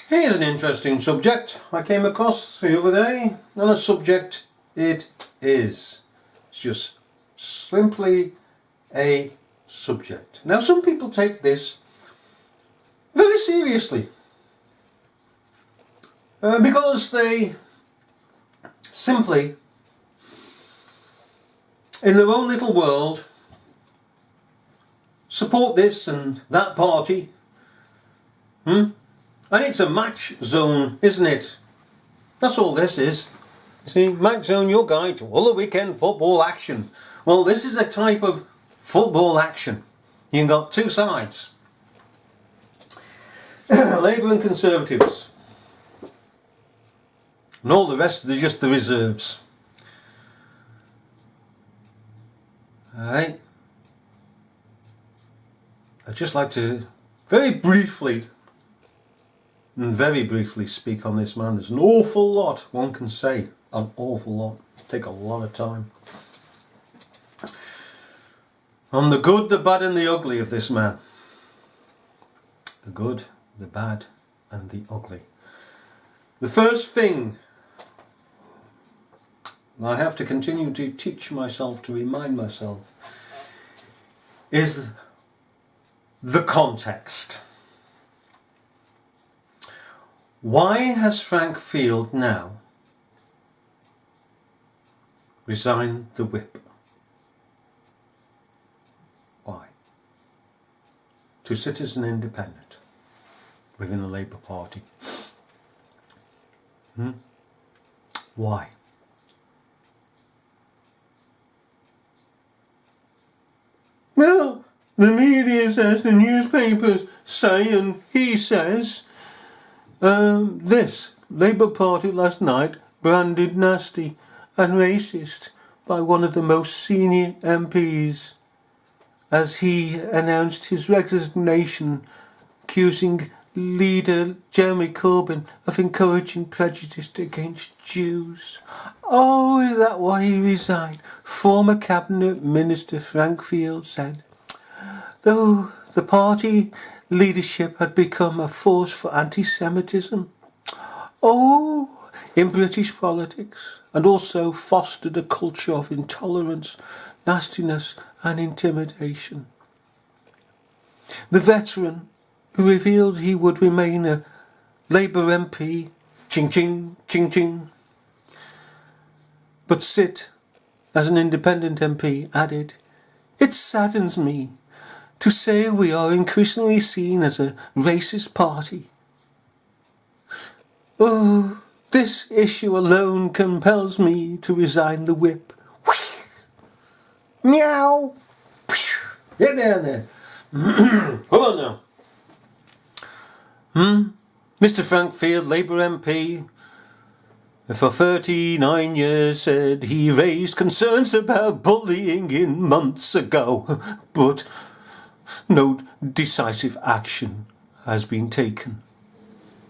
Here's an interesting subject I came across the other day, and a subject it is. It's just simply a subject. Now, some people take this very seriously because they simply, in their own little world, support this and that party. And it's a match zone, isn't it? That's all this is. You see, match zone, your guide to all the weekend football action. Well, this is a type of football action. You've got two sides. Labour and Conservatives. And all the rest are just the reserves. Alright. I'd just like to very briefly speak on this man. There's an awful lot one can say. An awful lot. Take a lot of time. On the good, the bad and the ugly of this man. The good, the bad and the ugly. The first thing I have to continue to teach myself, to remind myself, is the context. Why has Frank Field now resigned the whip? Why? To sit as an independent within the Labour Party. Why? Well, the media says, the newspapers say, and he says, this Labour Party last night branded nasty and racist by one of the most senior MPs as he announced his resignation, accusing leader Jeremy Corbyn of encouraging prejudice against Jews. Oh, is that why he resigned? Former Cabinet Minister Frank Field said, though the party leadership had become a force for anti-Semitism, in British politics, and also fostered a culture of intolerance, nastiness and intimidation. The veteran, who revealed he would remain a Labour MP, ching ching, ching ching, but sit as an independent MP, added, "It saddens me to say we are increasingly seen as a racist party. This issue alone compels me to resign the whip." Meow! Get down there. Come on now. Mr Frank Field, Labour MP, for 39 years, said he raised concerns about bullying in months ago, but no decisive action has been taken.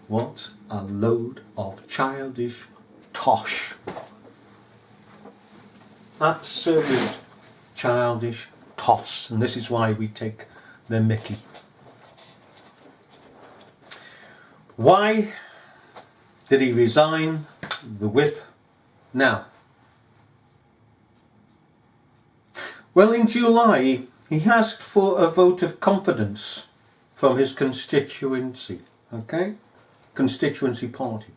What a load of childish tosh. Absolute childish toss. And this is why we take the mickey. Why did he resign the whip now? Well, in July, he asked for a vote of confidence from his constituency, constituency party.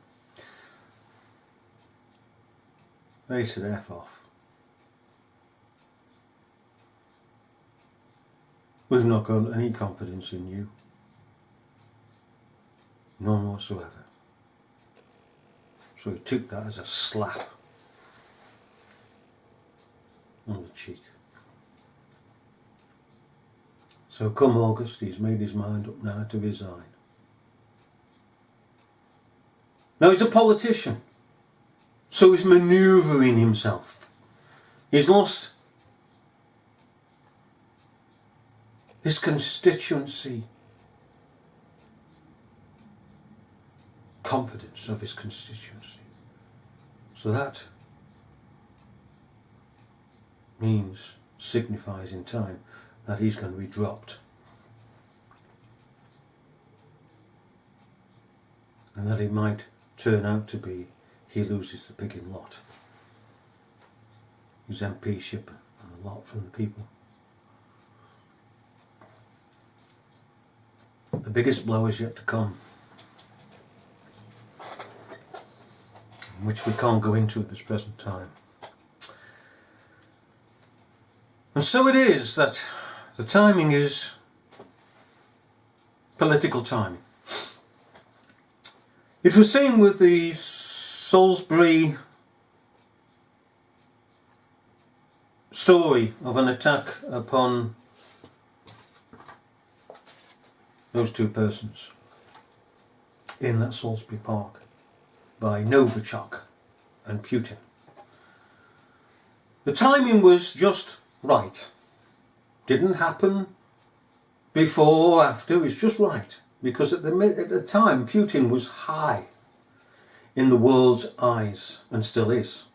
They said F off. We've not got any confidence in you. None whatsoever. So he took that as a slap on the cheek. So come August, he's made his mind up now to resign. Now he's a politician, so he's manoeuvring himself. He's lost his constituency, confidence of his constituency. So that signifies in time that he's going to be dropped. and that it might turn out to be he loses the pig in lot. His MPship and a lot from the people. The biggest blow is yet to come, which we can't go into at this present time. And so it is that the timing is political timing. It was seen with the Salisbury story of an attack upon those two persons in that Salisbury Park by Novichok and Putin. The timing was just right. Didn't happen before or after, it was just right. Because at the time Putin was high in the world's eyes and still is.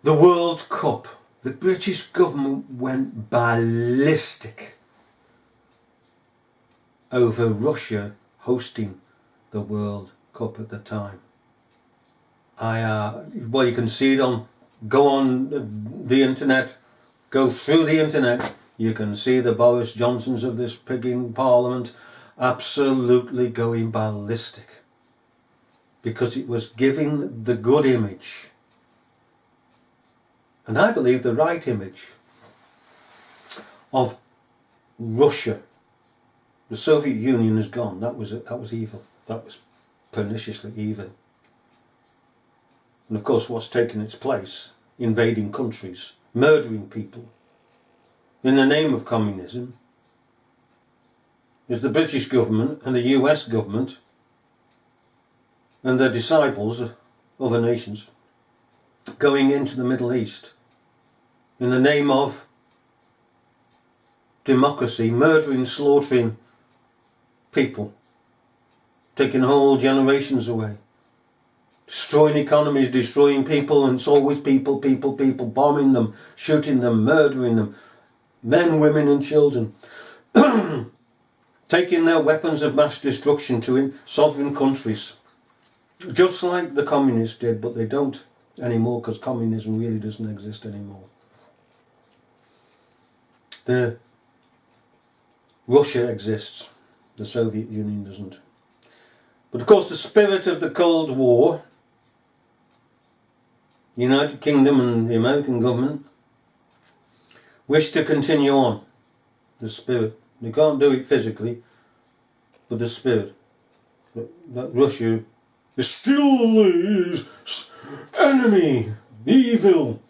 The World Cup, the British government went ballistic over Russia hosting the World Cup at the time. Well, you can see it go on the internet, go through the internet, you can see the Boris Johnsons of this pigging parliament absolutely going ballistic. Because it was giving the good image, and I believe the right image, of Russia. The Soviet Union is gone. That was evil. That was perniciously evil. And of course what's taken its place, invading countries, murdering people in the name of communism, is the British government and the US government and their disciples of other nations going into the Middle East in the name of democracy, murdering, slaughtering people, taking whole generations away, destroying economies, destroying people, and it's always people, bombing them, shooting them, murdering them, men, women and children, taking their weapons of mass destruction to sovereign countries, just like the communists did, but they don't anymore because communism really doesn't exist anymore. Russia exists, the Soviet Union doesn't. But of course the spirit of the Cold War, the United Kingdom and the American government wish to continue on. The spirit. They can't do it physically, but the spirit. That Russia is still is enemy, evil.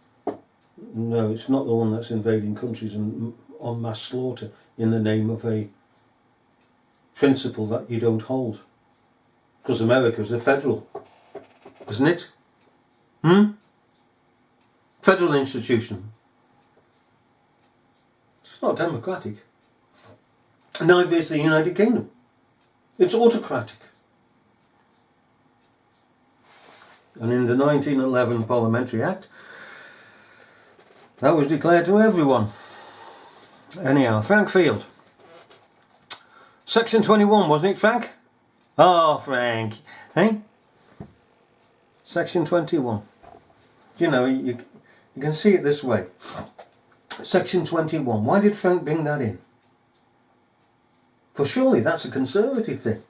No, it's not the one that's invading countries and en masse slaughter in the name of a principle that you don't hold. Because America is a federal, isn't it? Federal institution. It's not democratic. Neither is the United Kingdom. It's autocratic. And in the 1911 Parliamentary Act, that was declared to everyone. Anyhow, Frank Field. Section 21, wasn't it, Frank? Oh, Frank. Hey? Section 21. You know, you can see it this way. Section 21. Why did Frank bring that in? For surely that's a Conservative thing.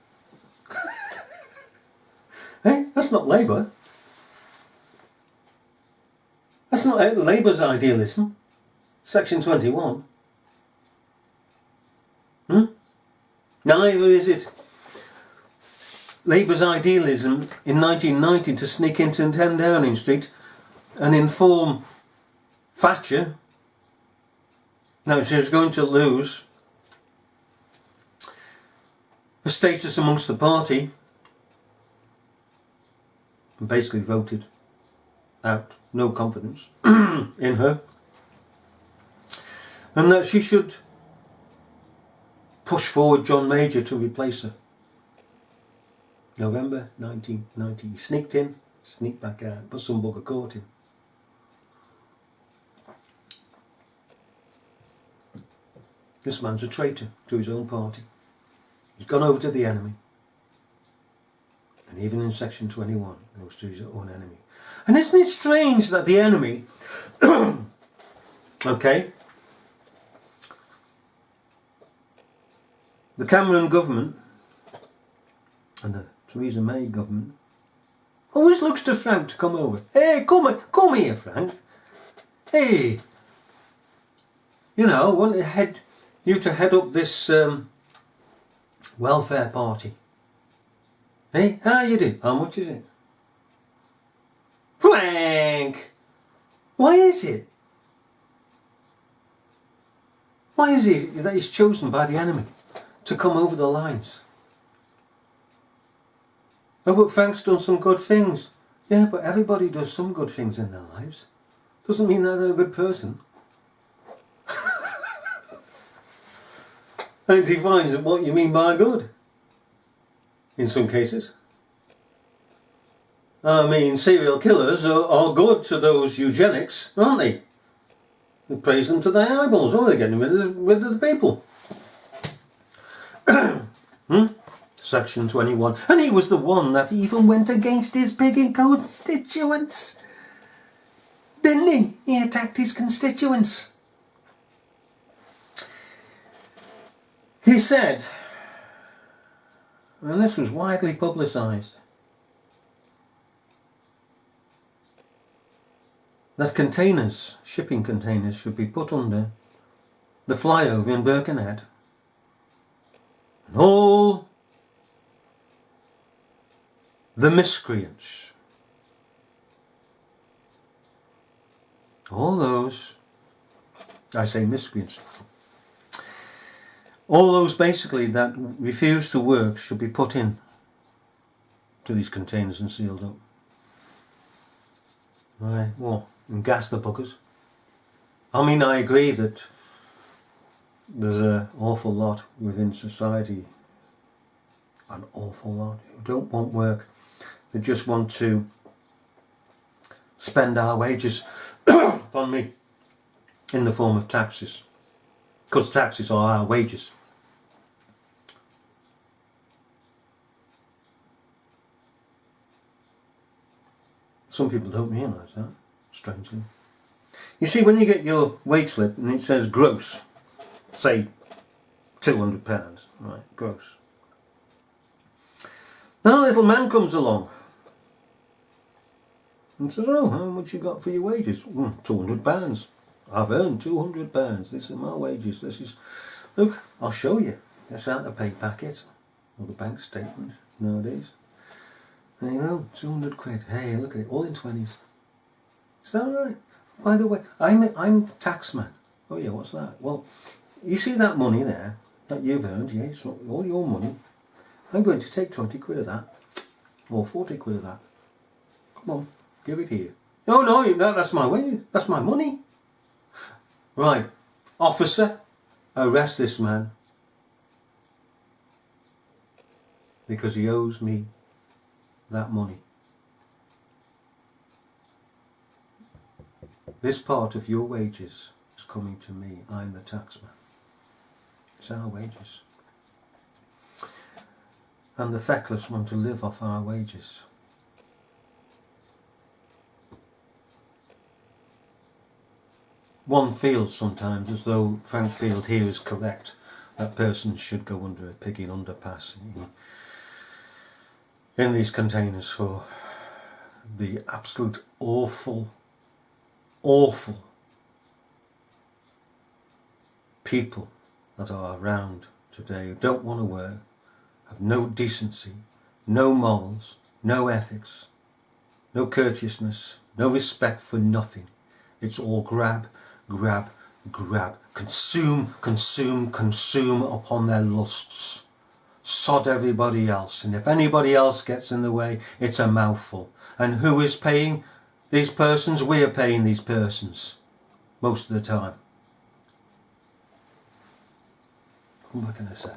Hey? That's not Labour. That's not Labour's idealism. Section 21. Neither is it Labour's idealism in 1990 to sneak into 10 Downing Street and inform Thatcher that she was going to lose her status amongst the party, and basically voted out, no confidence in her, and that she should push forward John Major to replace her. November 1990. He sneaked in, sneaked back out, but some bugger caught him. This man's a traitor to his own party. He's gone over to the enemy. And even in section 21, goes to his own enemy. And isn't it strange that the enemy, okay, the Cameron government and the Theresa May government always looks to Frank to come over. Hey, come here, Frank. Hey, you know, I want you to head up this welfare party. Hey, how you do? How much is it? Frank! Why is it? Why is it that he's chosen by the enemy to come over the lines? Oh, but Frank's done some good things. Yeah, but everybody does some good things in their lives. Doesn't mean that they're a good person. And it defines what you mean by good. In some cases. I mean, serial killers are good to those eugenics, aren't they? They praise them to their eyeballs. Oh, they're getting rid of the people. Section 21. And he was the one that even went against his bigot constituents. Didn't he? He attacked his constituents. He said, and this was widely publicised, that containers, shipping containers, should be put under the flyover in Birkenhead. And all the miscreants, all those, I say miscreants, all those basically that refuse to work should be put in to these containers and sealed up. Right, well, and gas the buggers. I mean, I agree that there's an awful lot within society, an awful lot, who don't want work. They just want to spend our wages, upon me, in the form of taxes. Because taxes are our wages. Some people don't realise that, strangely. You see, when you get your wage slip and it says gross, say £200, right, gross. Now a little man comes along and says, oh, how much you got for your wages? £200. I've earned £200. This is my wages. This is, look, I'll show you. That's out the pay packet or the bank statement nowadays. There you go, 200 quid. Hey, look at it, all in 20s. Is that right? By the way, I'm taxman. Oh yeah, what's that? Well, you see that money there that you've earned, yeah, it's all your money. I'm going to take 20 quid of that, or 40 quid of that. Come on, give it here. No, that's my way. That's my money. Right, officer, arrest this man because he owes me that money. This part of your wages is coming to me. I'm the taxman. It's our wages. And the feckless want to live off our wages. One feels sometimes as though Frank Field here is correct. That person should go under a pigging underpass in these containers for the absolute awful people that are around today who don't want to work, have no decency, no morals, no ethics, no courteousness, no respect for nothing. It's all grab, grab, grab, consume, consume, consume upon their lusts. Sod everybody else, and if anybody else gets in the way, it's a mouthful. And who is paying these persons? We are paying these persons most of the time. Come back in a sec.